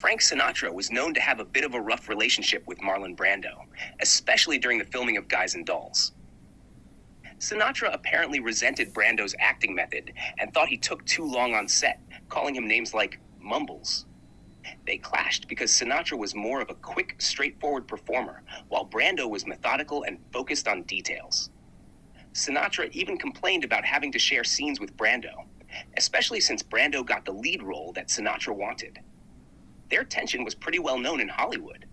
Frank Sinatra was known to have a bit of a rough relationship with Marlon Brando, especially during the filming of Guys and Dolls. Sinatra apparently resented Brando's acting method and thought he took too long on set, calling him names like Mumbles. They clashed because Sinatra was more of a quick, straightforward performer, while Brando was methodical and focused on details. Sinatra even complained about having to share scenes with Brando, especially since Brando got the lead role that Sinatra wanted. Their tension was pretty well known in Hollywood.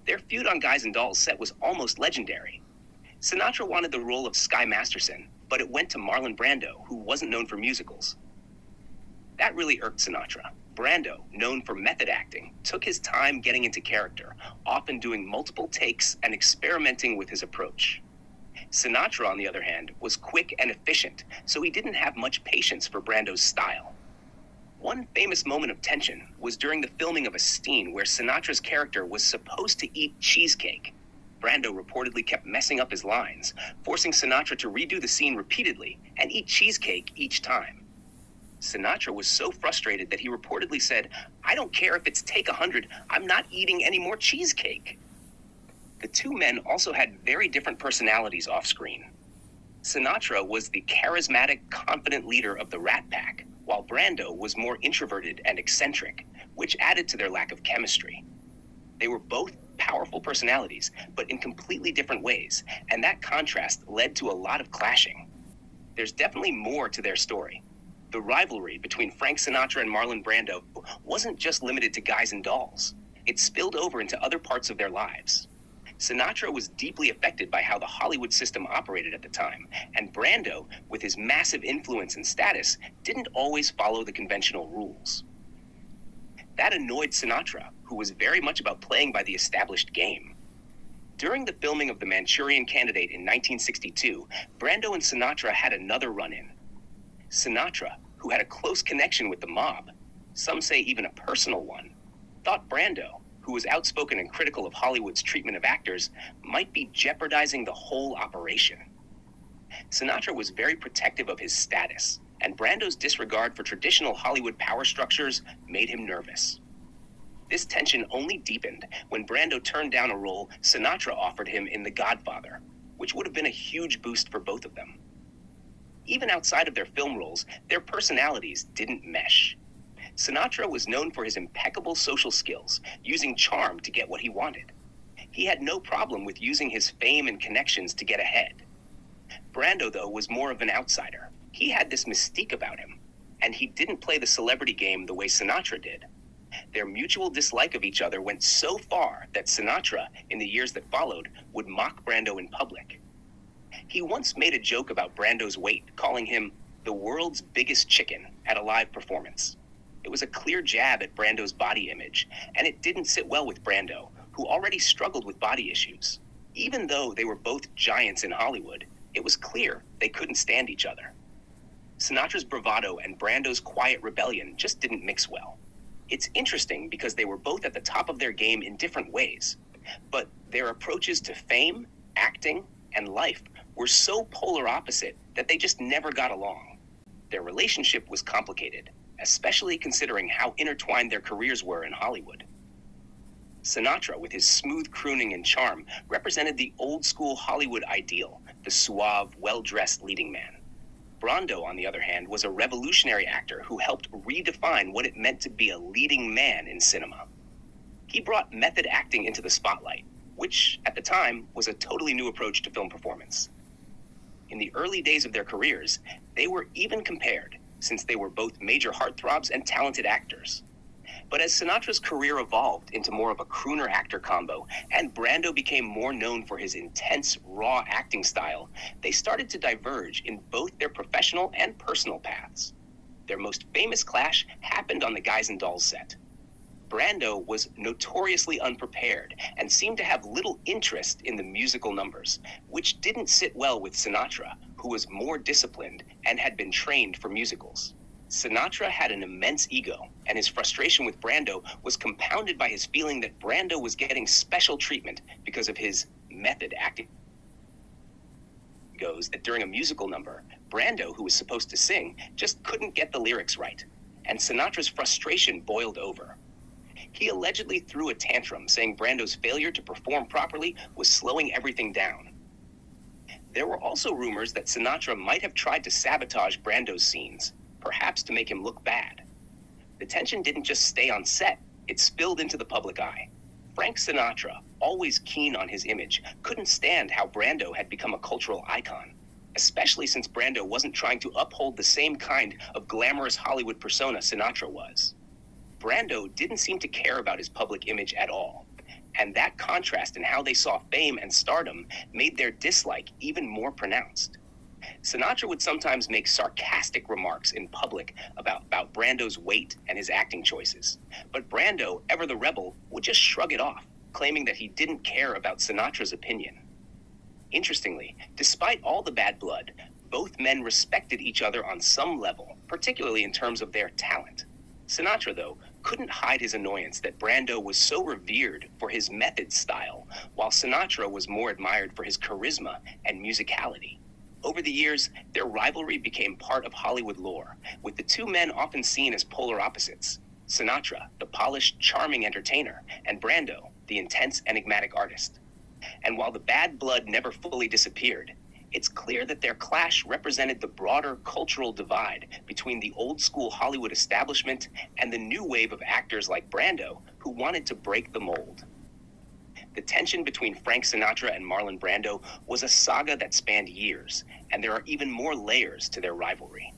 Their feud on Guys and Dolls set was almost legendary. Sinatra wanted the role of Sky Masterson, but it went to Marlon Brando, who wasn't known for musicals. That really irked Sinatra. Brando, known for method acting, took his time getting into character, often doing multiple takes and experimenting with his approach. Sinatra, on the other hand, was quick and efficient, so he didn't have much patience for Brando's style. One famous moment of tension was during the filming of a scene where Sinatra's character was supposed to eat cheesecake. Brando reportedly kept messing up his lines, forcing Sinatra to redo the scene repeatedly and eat cheesecake each time. Sinatra was so frustrated that he reportedly said, "I don't care if it's take 100, I'm not eating any more cheesecake." The two men also had very different personalities off-screen. Sinatra was the charismatic, confident leader of the Rat Pack, while Brando was more introverted and eccentric, which added to their lack of chemistry. They were both powerful personalities, but in completely different ways, and that contrast led to a lot of clashing. There's definitely more to their story. The rivalry between Frank Sinatra and Marlon Brando wasn't just limited to Guys and Dolls. It spilled over into other parts of their lives. Sinatra was deeply affected by how the Hollywood system operated at the time, and Brando, with his massive influence and status, didn't always follow the conventional rules. That annoyed Sinatra, who was very much about playing by the established game. During the filming of The Manchurian Candidate in 1962, Brando and Sinatra had another run-in. Sinatra, who had a close connection with the mob, some say even a personal one, thought Brando, who was outspoken and critical of Hollywood's treatment of actors, might be jeopardizing the whole operation. Sinatra was very protective of his status, and Brando's disregard for traditional Hollywood power structures made him nervous. This tension only deepened when Brando turned down a role Sinatra offered him in The Godfather, which would have been a huge boost for both of them. Even outside of their film roles, their personalities didn't mesh. Sinatra was known for his impeccable social skills, using charm to get what he wanted. He had no problem with using his fame and connections to get ahead. Brando, though, was more of an outsider. He had this mystique about him, and he didn't play the celebrity game the way Sinatra did. Their mutual dislike of each other went so far that Sinatra, in the years that followed, would mock Brando in public. He once made a joke about Brando's weight, calling him the world's biggest chicken at a live performance. It was a clear jab at Brando's body image, and it didn't sit well with Brando, who already struggled with body issues. Even though they were both giants in Hollywood, it was clear they couldn't stand each other. Sinatra's bravado and Brando's quiet rebellion just didn't mix well. It's interesting because they were both at the top of their game in different ways, but their approaches to fame, acting, and life were so polar opposite that they just never got along. Their relationship was complicated, especially considering how intertwined their careers were in Hollywood. Sinatra, with his smooth crooning and charm, represented the old-school Hollywood ideal, the suave, well-dressed leading man. Brando, on the other hand, was a revolutionary actor who helped redefine what it meant to be a leading man in cinema. He brought method acting into the spotlight, which, at the time, was a totally new approach to film performance. In the early days of their careers, they were even compared, since they were both major heartthrobs and talented actors. But as Sinatra's career evolved into more of a crooner-actor combo, and Brando became more known for his intense, raw acting style, they started to diverge in both their professional and personal paths. Their most famous clash happened on the Guys and Dolls set. Brando was notoriously unprepared and seemed to have little interest in the musical numbers, which didn't sit well with Sinatra, who was more disciplined and had been trained for musicals. Sinatra had an immense ego, and his frustration with Brando was compounded by his feeling that Brando was getting special treatment because of his method acting. It goes that during a musical number, Brando, who was supposed to sing, just couldn't get the lyrics right, and Sinatra's frustration boiled over. He allegedly threw a tantrum, saying Brando's failure to perform properly was slowing everything down. There were also rumors that Sinatra might have tried to sabotage Brando's scenes, perhaps to make him look bad. The tension didn't just stay on set, it spilled into the public eye. Frank Sinatra, always keen on his image, couldn't stand how Brando had become a cultural icon, especially since Brando wasn't trying to uphold the same kind of glamorous Hollywood persona Sinatra was. Brando didn't seem to care about his public image at all, and that contrast in how they saw fame and stardom made their dislike even more pronounced. Sinatra would sometimes make sarcastic remarks in public about Brando's weight and his acting choices, but Brando, ever the rebel, would just shrug it off, claiming that he didn't care about Sinatra's opinion. Interestingly, despite all the bad blood, both men respected each other on some level, particularly in terms of their talent. Sinatra, though, couldn't hide his annoyance that Brando was so revered for his method style, while Sinatra was more admired for his charisma and musicality. Over the years, their rivalry became part of Hollywood lore, with the two men often seen as polar opposites. Sinatra, the polished, charming entertainer, and Brando, the intense, enigmatic artist. And while the bad blood never fully disappeared, it's clear that their clash represented the broader cultural divide between the old-school Hollywood establishment and the new wave of actors like Brando who wanted to break the mold. The tension between Frank Sinatra and Marlon Brando was a saga that spanned years, and there are even more layers to their rivalry.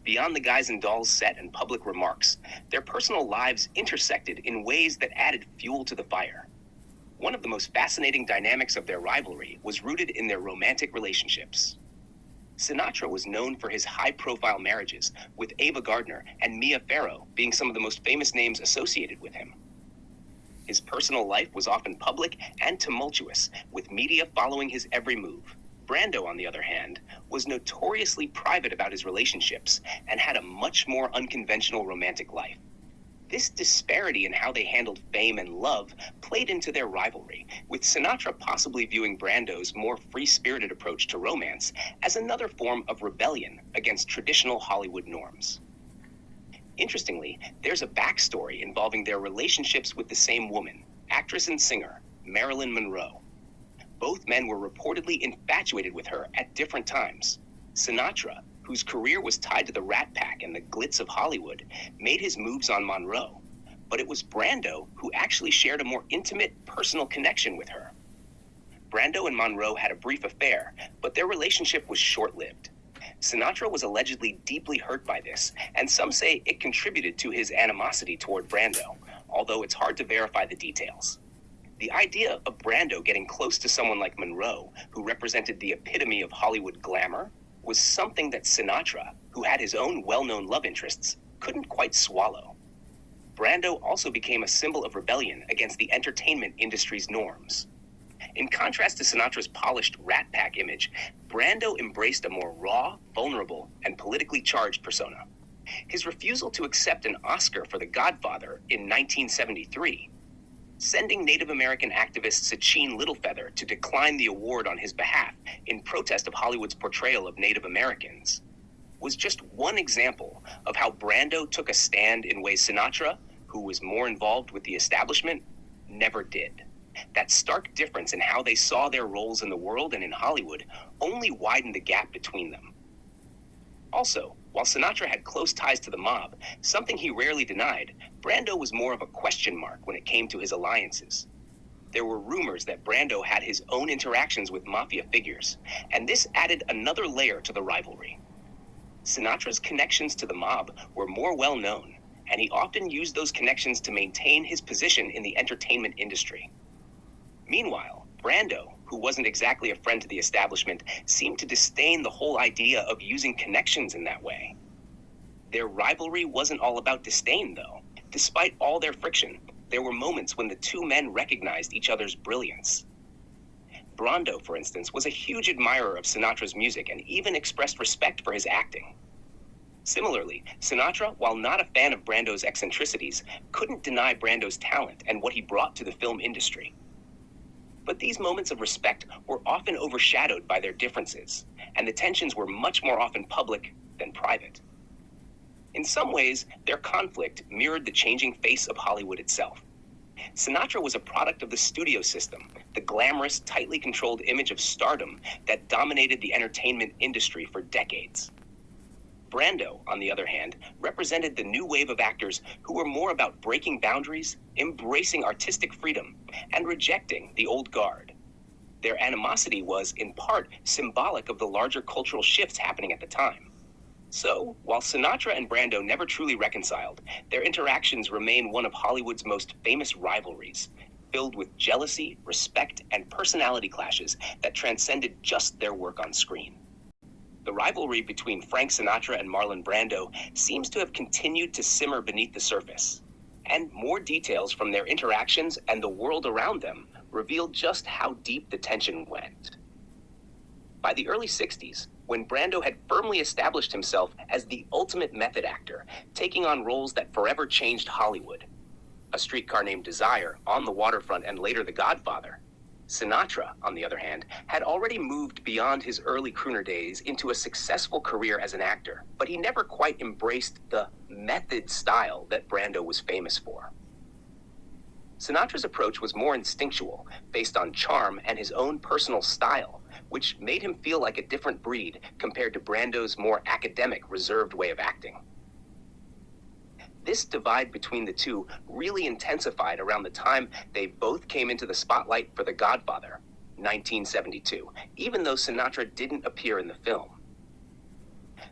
Beyond the Guys and Dolls set and public remarks, their personal lives intersected in ways that added fuel to the fire. One of the most fascinating dynamics of their rivalry was rooted in their romantic relationships. Sinatra was known for his high-profile marriages, with Ava Gardner and Mia Farrow being some of the most famous names associated with him. His personal life was often public and tumultuous, with media following his every move. Brando, on the other hand, was notoriously private about his relationships and had a much more unconventional romantic life. This disparity in how they handled fame and love played into their rivalry, with Sinatra possibly viewing Brando's more free-spirited approach to romance as another form of rebellion against traditional Hollywood norms. Interestingly, there's a backstory involving their relationships with the same woman, actress and singer, Marilyn Monroe. Both men were reportedly infatuated with her at different times. Sinatra, whose career was tied to the Rat Pack and the glitz of Hollywood, made his moves on Monroe, but it was Brando who actually shared a more intimate, personal connection with her. Brando and Monroe had a brief affair, but their relationship was short-lived. Sinatra was allegedly deeply hurt by this, and some say it contributed to his animosity toward Brando, although it's hard to verify the details. The idea of Brando getting close to someone like Monroe, who represented the epitome of Hollywood glamour, was something that Sinatra, who had his own well-known love interests, couldn't quite swallow. Brando also became a symbol of rebellion against the entertainment industry's norms. In contrast to Sinatra's polished Rat Pack image, Brando embraced a more raw, vulnerable, and politically charged persona. His refusal to accept an Oscar for The Godfather in 1973, sending Native American activist Sacheen Littlefeather to decline the award on his behalf in protest of Hollywood's portrayal of Native Americans, was just one example of how Brando took a stand in ways Sinatra, who was more involved with the establishment, never did. That stark difference in how they saw their roles in the world and in Hollywood only widened the gap between them. Also, while Sinatra had close ties to the mob, something he rarely denied, Brando was more of a question mark when it came to his alliances. There were rumors that Brando had his own interactions with mafia figures, and this added another layer to the rivalry. Sinatra's connections to the mob were more well known, and he often used those connections to maintain his position in the entertainment industry. Meanwhile, Brando, who wasn't exactly a friend to the establishment, seemed to disdain the whole idea of using connections in that way. Their rivalry wasn't all about disdain, though. Despite all their friction, there were moments when the two men recognized each other's brilliance. Brando, for instance, was a huge admirer of Sinatra's music and even expressed respect for his acting. Similarly, Sinatra, while not a fan of Brando's eccentricities, couldn't deny Brando's talent and what he brought to the film industry. But these moments of respect were often overshadowed by their differences, and the tensions were much more often public than private. In some ways, their conflict mirrored the changing face of Hollywood itself. Sinatra was a product of the studio system, the glamorous, tightly controlled image of stardom that dominated the entertainment industry for decades. Brando, on the other hand, represented the new wave of actors who were more about breaking boundaries, embracing artistic freedom, and rejecting the old guard. Their animosity was, in part, symbolic of the larger cultural shifts happening at the time. So, while Sinatra and Brando never truly reconciled, their interactions remain one of Hollywood's most famous rivalries, filled with jealousy, respect, and personality clashes that transcended just their work on screen. The rivalry between Frank Sinatra and Marlon Brando seems to have continued to simmer beneath the surface, and more details from their interactions and the world around them reveal just how deep the tension went. By the early 60s, when Brando had firmly established himself as the ultimate method actor, taking on roles that forever changed Hollywood, A Streetcar Named Desire, On the Waterfront, and later The Godfather, Sinatra, on the other hand, had already moved beyond his early crooner days into a successful career as an actor, but he never quite embraced the method style that Brando was famous for. Sinatra's approach was more instinctual, based on charm and his own personal style, which made him feel like a different breed compared to Brando's more academic, reserved way of acting. This divide between the two really intensified around the time they both came into the spotlight for The Godfather, 1972, even though Sinatra didn't appear in the film.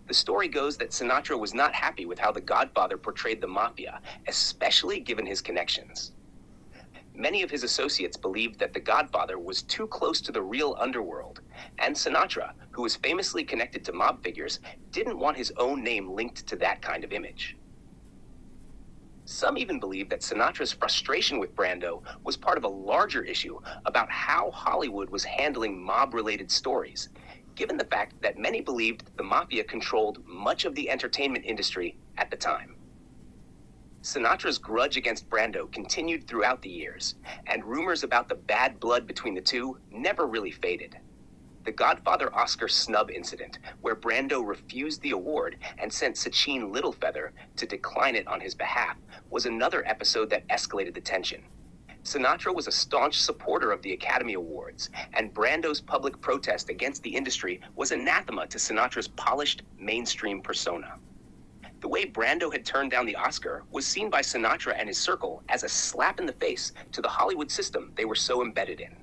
The story goes that Sinatra was not happy with how The Godfather portrayed the mafia, especially given his connections. Many of his associates believed that The Godfather was too close to the real underworld, and Sinatra, who was famously connected to mob figures, didn't want his own name linked to that kind of image. Some even believe that Sinatra's frustration with Brando was part of a larger issue about how Hollywood was handling mob-related stories, given the fact that many believed the mafia controlled much of the entertainment industry at the time. Sinatra's grudge against Brando continued throughout the years, and rumors about the bad blood between the two never really faded. The Godfather Oscar snub incident, where Brando refused the award and sent Sachin Littlefeather to decline it on his behalf, was another episode that escalated the tension. Sinatra was a staunch supporter of the Academy Awards, and Brando's public protest against the industry was anathema to Sinatra's polished, mainstream persona. The way Brando had turned down the Oscar was seen by Sinatra and his circle as a slap in the face to the Hollywood system they were so embedded in.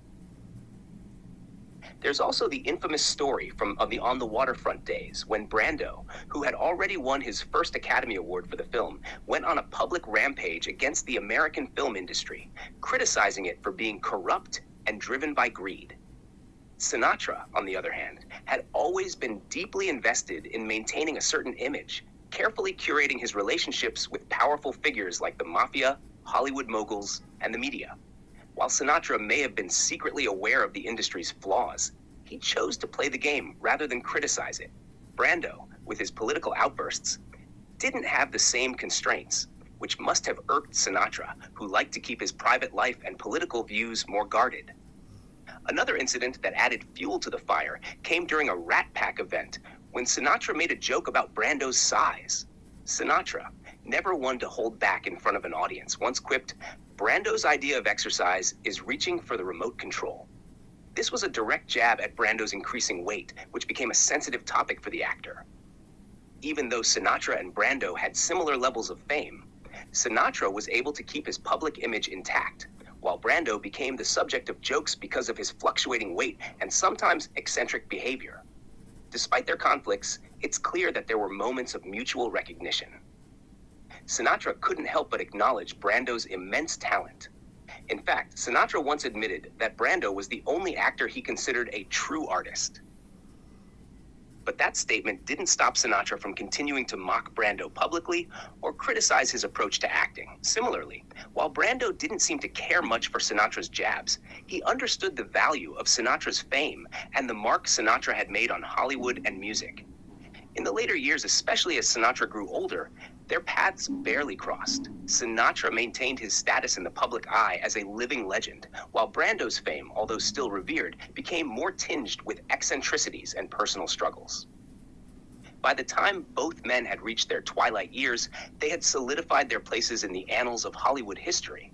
There's also the infamous story of the On the Waterfront days, when Brando, who had already won his first Academy Award for the film, went on a public rampage against the American film industry, criticizing it for being corrupt and driven by greed. Sinatra, on the other hand, had always been deeply invested in maintaining a certain image, carefully curating his relationships with powerful figures like the mafia, Hollywood moguls, and the media. While Sinatra may have been secretly aware of the industry's flaws, he chose to play the game rather than criticize it. Brando, with his political outbursts, didn't have the same constraints, which must have irked Sinatra, who liked to keep his private life and political views more guarded. Another incident that added fuel to the fire came during a Rat Pack event when Sinatra made a joke about Brando's size. Sinatra, never one to hold back in front of an audience, once quipped, "Brando's idea of exercise is reaching for the remote control." This was a direct jab at Brando's increasing weight, which became a sensitive topic for the actor. Even though Sinatra and Brando had similar levels of fame, Sinatra was able to keep his public image intact, while Brando became the subject of jokes because of his fluctuating weight and sometimes eccentric behavior. Despite their conflicts, it's clear that there were moments of mutual recognition. Sinatra couldn't help but acknowledge Brando's immense talent. In fact, Sinatra once admitted that Brando was the only actor he considered a true artist. But that statement didn't stop Sinatra from continuing to mock Brando publicly or criticize his approach to acting. Similarly, while Brando didn't seem to care much for Sinatra's jabs, he understood the value of Sinatra's fame and the mark Sinatra had made on Hollywood and music. In the later years, especially as Sinatra grew older, their paths barely crossed. Sinatra maintained his status in the public eye as a living legend, while Brando's fame, although still revered, became more tinged with eccentricities and personal struggles. By the time both men had reached their twilight years, they had solidified their places in the annals of Hollywood history.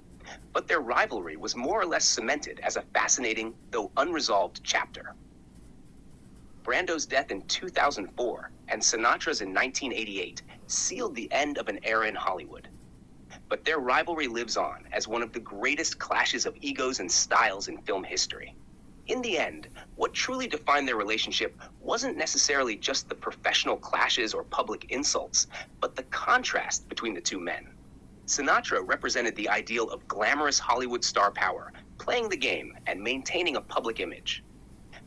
But their rivalry was more or less cemented as a fascinating, though unresolved, chapter. Brando's death in 2004 and Sinatra's in 1988 sealed the end of an era in Hollywood. But their rivalry lives on as one of the greatest clashes of egos and styles in film history. In the end, what truly defined their relationship wasn't necessarily just the professional clashes or public insults, but the contrast between the two men. Sinatra represented the ideal of glamorous Hollywood star power, playing the game and maintaining a public image.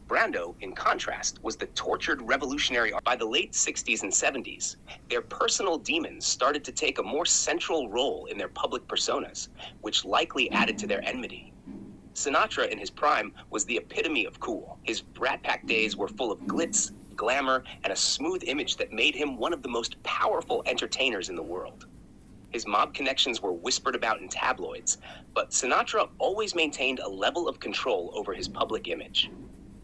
Brando, in contrast, was the tortured revolutionary. By the late 60s and 70s, their personal demons started to take a more central role in their public personas, which likely added to their enmity. Sinatra, in his prime, was the epitome of cool. His Brat Pack days were full of glitz, glamour, and a smooth image that made him one of the most powerful entertainers in the world. His mob connections were whispered about in tabloids, but Sinatra always maintained a level of control over his public image.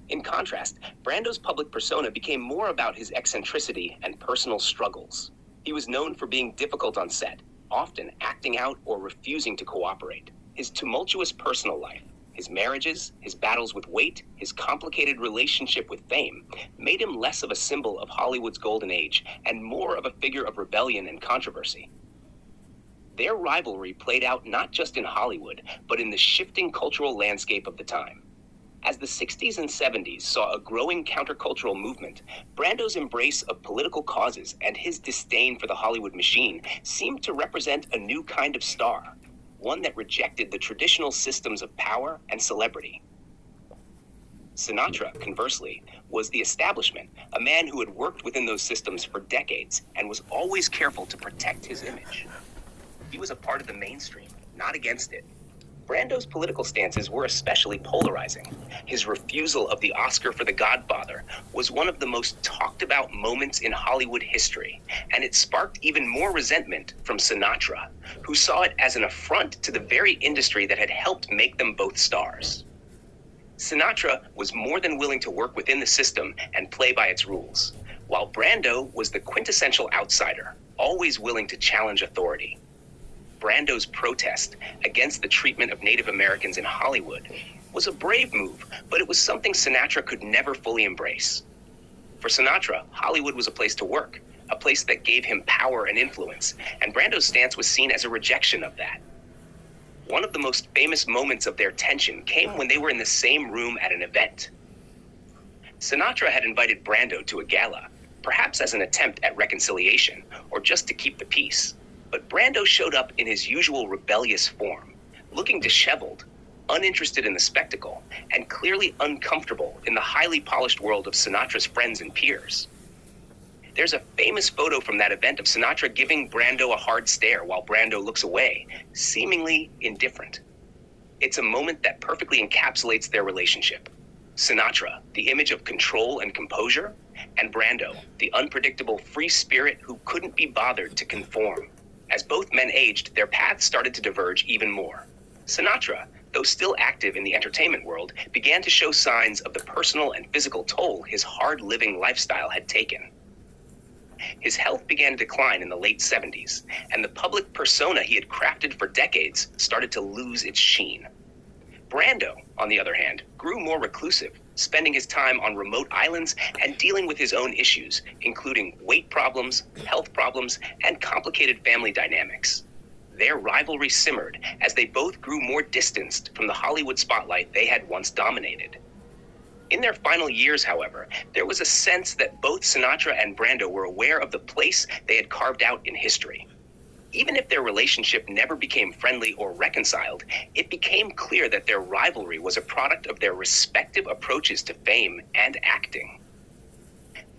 In contrast, Brando's public persona became more about his eccentricity and personal struggles. He was known for being difficult on set, often acting out or refusing to cooperate. His tumultuous personal life, his marriages, his battles with weight, his complicated relationship with fame, made him less of a symbol of Hollywood's golden age and more of a figure of rebellion and controversy. Their rivalry played out not just in Hollywood, but in the shifting cultural landscape of the time. As the 60s and 70s saw a growing countercultural movement, Brando's embrace of political causes and his disdain for the Hollywood machine seemed to represent a new kind of star, one that rejected the traditional systems of power and celebrity. Sinatra, conversely, was the establishment, a man who had worked within those systems for decades and was always careful to protect his image. He was a part of the mainstream, not against it. Brando's political stances were especially polarizing. His refusal of the Oscar for The Godfather was one of the most talked about moments in Hollywood history, and it sparked even more resentment from Sinatra, who saw it as an affront to the very industry that had helped make them both stars. Sinatra was more than willing to work within the system and play by its rules, while Brando was the quintessential outsider, always willing to challenge authority. Brando's protest against the treatment of Native Americans in Hollywood was a brave move, but it was something Sinatra could never fully embrace. For Sinatra, Hollywood was a place to work, a place that gave him power and influence, and Brando's stance was seen as a rejection of that. One of the most famous moments of their tension came when they were in the same room at an event. Sinatra had invited Brando to a gala, perhaps as an attempt at reconciliation, or just to keep the peace. But Brando showed up in his usual rebellious form, looking disheveled, uninterested in the spectacle, and clearly uncomfortable in the highly polished world of Sinatra's friends and peers. There's a famous photo from that event of Sinatra giving Brando a hard stare while Brando looks away, seemingly indifferent. It's a moment that perfectly encapsulates their relationship. Sinatra, the image of control and composure, and Brando, the unpredictable free spirit who couldn't be bothered to conform. As both men aged, their paths started to diverge even more. Sinatra, though still active in the entertainment world, began to show signs of the personal and physical toll his hard-living lifestyle had taken. His health began to decline in the late 70s, and the public persona he had crafted for decades started to lose its sheen. Brando, on the other hand, grew more reclusive, spending his time on remote islands and dealing with his own issues, including weight problems, health problems, and complicated family dynamics. Their rivalry simmered as they both grew more distanced from the Hollywood spotlight they had once dominated. In their final years, however, there was a sense that both Sinatra and Brando were aware of the place they had carved out in history. Even if their relationship never became friendly or reconciled, it became clear that their rivalry was a product of their respective approaches to fame and acting.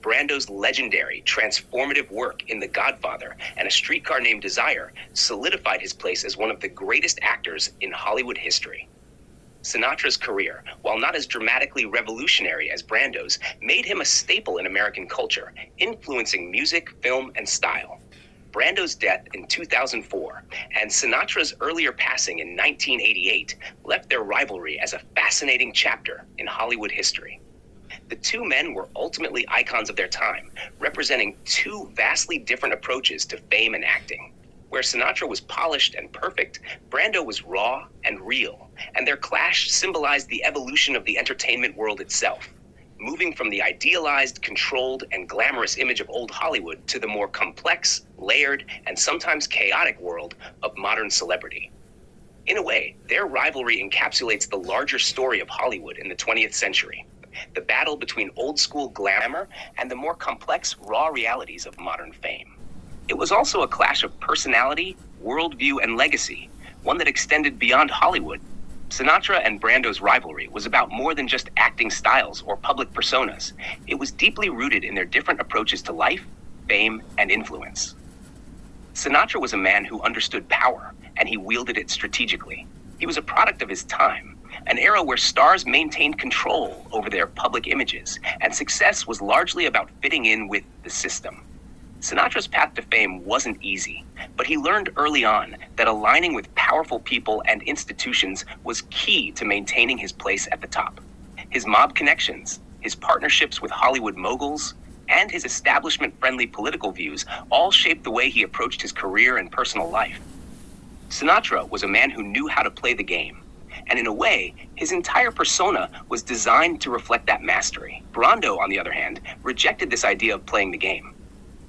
Brando's legendary, transformative work in The Godfather and A Streetcar Named Desire solidified his place as one of the greatest actors in Hollywood history. Sinatra's career, while not as dramatically revolutionary as Brando's, made him a staple in American culture, influencing music, film, and style. Brando's death in 2004 and Sinatra's earlier passing in 1988 left their rivalry as a fascinating chapter in Hollywood history. The two men were ultimately icons of their time, representing two vastly different approaches to fame and acting. Where Sinatra was polished and perfect, Brando was raw and real, and their clash symbolized the evolution of the entertainment world itself, moving from the idealized, controlled, and glamorous image of old Hollywood to the more complex, layered, and sometimes chaotic world of modern celebrity. In a way, their rivalry encapsulates the larger story of Hollywood in the 20th century, the battle between old-school glamour and the more complex, raw realities of modern fame. It was also a clash of personality, worldview, and legacy, one that extended beyond Hollywood. Sinatra and Brando's rivalry was about more than just acting styles or public personas. It was deeply rooted in their different approaches to life, fame, and influence. Sinatra was a man who understood power, and he wielded it strategically. He was a product of his time, an era where stars maintained control over their public images, and success was largely about fitting in with the system. Sinatra's path to fame wasn't easy, but he learned early on that aligning with powerful people and institutions was key to maintaining his place at the top. His mob connections, his partnerships with Hollywood moguls, and his establishment-friendly political views all shaped the way he approached his career and personal life. Sinatra was a man who knew how to play the game, and in a way, his entire persona was designed to reflect that mastery. Brando, on the other hand, rejected this idea of playing the game.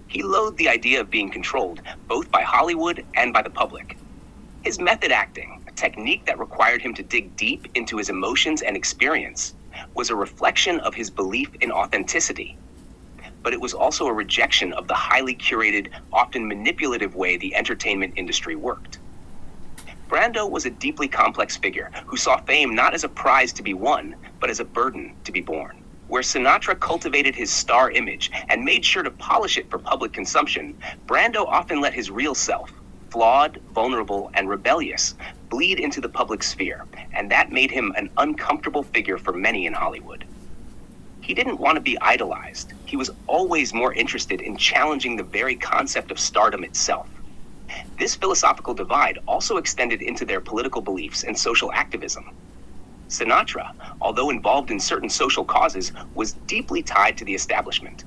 He loathed the idea of being controlled, both by Hollywood and by the public. His method acting, a technique that required him to dig deep into his emotions and experience, was a reflection of his belief in authenticity. But it was also a rejection of the highly curated, often manipulative way the entertainment industry worked. Brando was a deeply complex figure who saw fame not as a prize to be won, but as a burden to be borne. Where Sinatra cultivated his star image and made sure to polish it for public consumption, Brando often let his real self, flawed, vulnerable, and rebellious, bleed into the public sphere, and that made him an uncomfortable figure for many in Hollywood. He didn't want to be idolized. He was always more interested in challenging the very concept of stardom itself. This philosophical divide also extended into their political beliefs and social activism. Sinatra, although involved in certain social causes, was deeply tied to the establishment.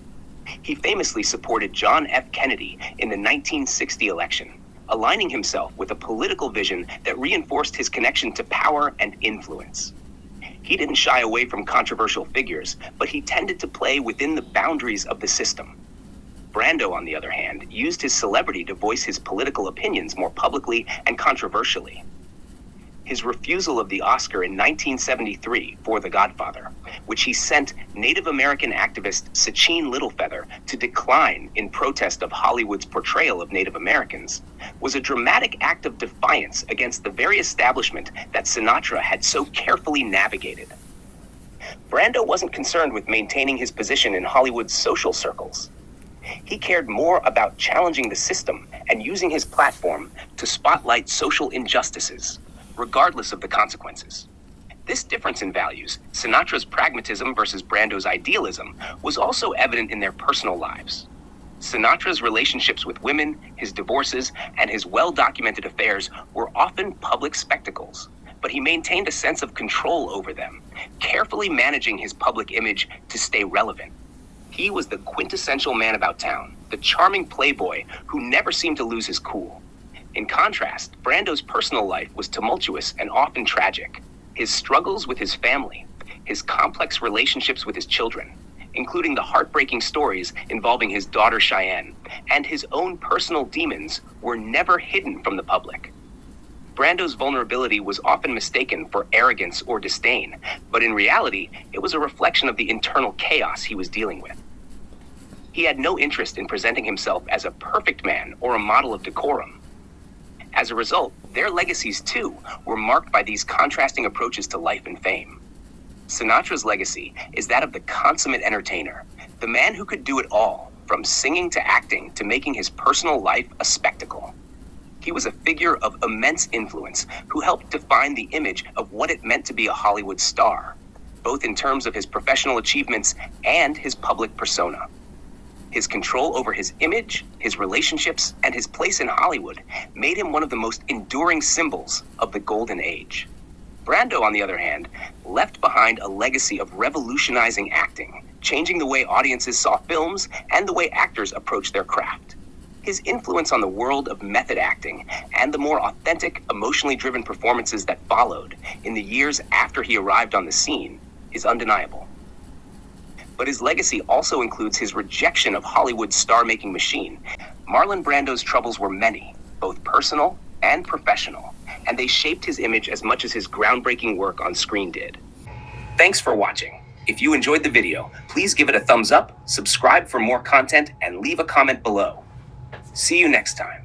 He famously supported John F. Kennedy in the 1960 election, aligning himself with a political vision that reinforced his connection to power and influence. He didn't shy away from controversial figures, but he tended to play within the boundaries of the system. Brando, on the other hand, used his celebrity to voice his political opinions more publicly and controversially. His refusal of the Oscar in 1973 for The Godfather, which he sent Native American activist Sacheen Littlefeather to decline in protest of Hollywood's portrayal of Native Americans, was a dramatic act of defiance against the very establishment that Sinatra had so carefully navigated. Brando wasn't concerned with maintaining his position in Hollywood's social circles. He cared more about challenging the system and using his platform to spotlight social injustices, regardless of the consequences. This difference in values, Sinatra's pragmatism versus Brando's idealism, was also evident in their personal lives. Sinatra's relationships with women, his divorces, and his well-documented affairs were often public spectacles, but he maintained a sense of control over them, carefully managing his public image to stay relevant. He was the quintessential man about town, the charming playboy who never seemed to lose his cool. In contrast, Brando's personal life was tumultuous and often tragic. His struggles with his family, his complex relationships with his children, including the heartbreaking stories involving his daughter Cheyenne, and his own personal demons were never hidden from the public. Brando's vulnerability was often mistaken for arrogance or disdain, but in reality, it was a reflection of the internal chaos he was dealing with. He had no interest in presenting himself as a perfect man or a model of decorum. As a result, their legacies, too, were marked by these contrasting approaches to life and fame. Sinatra's legacy is that of the consummate entertainer, the man who could do it all, from singing to acting to making his personal life a spectacle. He was a figure of immense influence who helped define the image of what it meant to be a Hollywood star, both in terms of his professional achievements and his public persona. His control over his image, his relationships, and his place in Hollywood made him one of the most enduring symbols of the Golden Age. Brando, on the other hand, left behind a legacy of revolutionizing acting, changing the way audiences saw films and the way actors approached their craft. His influence on the world of method acting and the more authentic, emotionally driven performances that followed in the years after he arrived on the scene is undeniable. But his legacy also includes his rejection of Hollywood's star-making machine. Marlon Brando's troubles were many, both personal and professional, and they shaped his image as much as his groundbreaking work on screen did. Thanks for watching. If you enjoyed the video, please give it a thumbs up, subscribe for more content, and leave a comment below. See you next time.